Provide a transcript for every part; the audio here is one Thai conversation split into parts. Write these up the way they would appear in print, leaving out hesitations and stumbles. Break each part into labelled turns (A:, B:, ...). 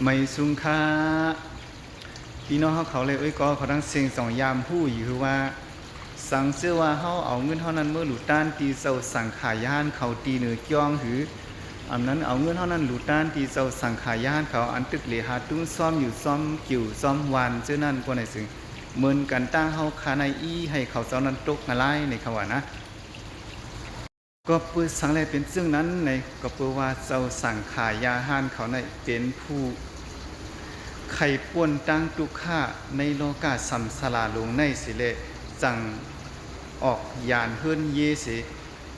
A: ไม่สุงค่าพี่น้องเขาเลยก็เขาทั้งเสียงสองยามผู้อยู่คือว่าสังเชื่อว่าเขาเอาเงินเท่านั้นเมื่อหลุดต้านตีเสาสังขายานเขาตีเหนือจ้องหืออันนั้นเอาเงินเท่านั้นหลุดต้านตีเสาสังขายานเขาอันตึกเหลหาตุ้งซ้อมอยู่ซ้อมกิ่วซ้อมวานเจ้านั่นพวกไหนซึ่งเหมือนกันตั้งเขาคาในอีให้เขาเจ้านั้นตกมาไล่ในเขาว่านะก็เปิดสังเลยเป็นซึ่งนั้นในก็เปิดว่าเจ้าสังขายาหานเขาในเป็นผู้ไข่ป่วนตั้งตุค่าในโลกาสัมสลาลงในสิเลจังออกยานเฮิรนเยสิ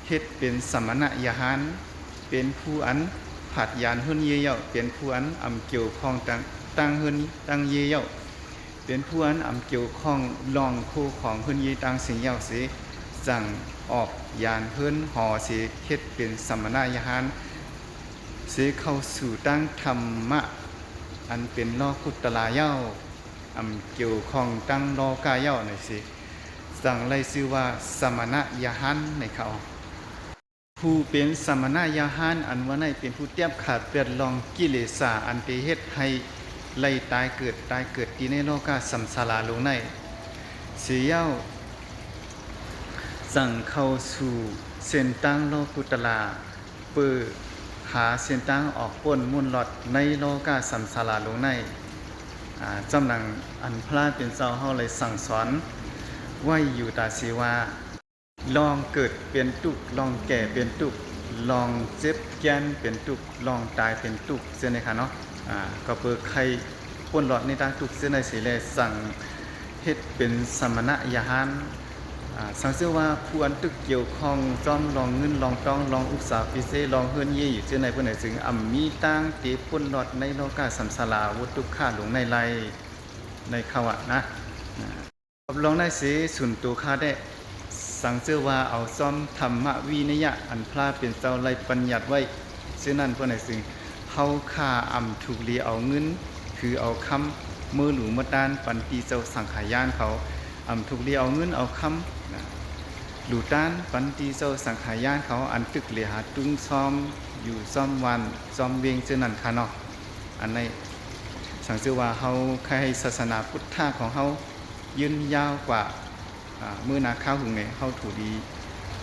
A: เฮ็ดเป็นสมณะยาหานเป็นผู้อันผัดยานเฮิรนเยเย่าเป็นผู้อันอำเกี่ยวข้องตั้งเฮิรนตั้งเยเย่าเป็นผู้อันอำเกี่ยวข้องลองคู่ของเฮิรนเยตั้งสิงเย่าสิจังออกยานเฮิรนหอสิเฮ็ดเป็นสมณะยาหานสิเข้าสู่ตั้งธรรมะอันเป็นลอกุตลาเย่าเกี่ยวข้องตั้งลอกาเย่าหน่อยสิสั่งไล่ชื่อว่าสมณะยาหันในเขาผู้เป็นสมณะยาหันอันว่าในเป็นผู้เทียบขาดเปลี่ยนลองกิเลสาอันเป็นเหตุให้ไล่ตายเกิดที่ในโลกาสัมสาราลงในเสียเย่าสั่งเข้าสู่เส้นตั้งโลกุตลาเปิดหาเส้นตั้งออกป่นมุ่นหลอดในโลกาสัมสาราลงในจำหนังอันพระเป็นเจ้าเฮาเลยสั่งสอนไว้อยู่ตาสีว่าลองเกิดเป็นตุกลองแก่เป็นตุกลองเจ็บแก่นเป็นตุกลองตายเป็นตุกเสียในค่ะเนาะก็เปิดใครป่นหลอดในทางตุกเสียในสีแลสั่งเฮ็ดเป็นสมณะยาหานสังเชื่อว่าผู้อันตึกเกี่ยวข้องจอมลองเงินลองต้องลองอุตสาหพิเศษลองเฮือนเย่อยู่เจ้าในเพื่อนไหนถึงมีตั้งตีป่นหลอดในโลกาสัมสาราวุตุค่าหลงในไรในขวะนะลองได้สิสุนตัวค่าได้สังเชื่อว่าเอาซ้อมธรรมวินัยอันพระเป็นเจ้าไรปัญญัติไว้เช่นนั้นเพื่อนไหนถึงเขาค่าถูกเลียเอาเงินคือเอาคำมือหลูมาด้านปันตีเจ้าสังขายานเขาถูกเลียเอาเงินเอาคำหลูด้านปันตีเจ้าสังขายานเขาอันตึกเลียหาตุ้งซ้อมอยู่ซ้อมวันซ้อมเวียงเช่นนั้นค่ะเนาะอันในสังเชื่อว่าเขาใครศาสนาพุทธะของเขายืนยาวกว่ามือนาข้าวหุงเนี่ยเขาถูดี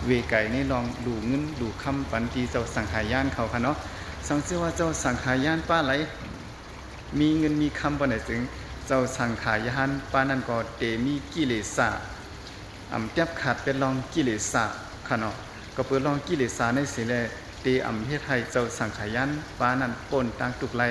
A: เวไก่นี่ลองดูเงินดูคำปันตีเจ้าสังขายานเขาค่ะเนาะสังเชื่อว่าเจ้าสังขายานป้าไหลมีเงินมีคำปันไหนถึงเจ้าสังขายานป้านั่นก็เตมีกิเลสะเทียบขาดเป็นลองกิเลสะค่ะเนาะก็เปิดลองกิเลสะในสิแลเตเฮ็ดให้เจ้าสังขายานป้านั่นปนต่างตุกไล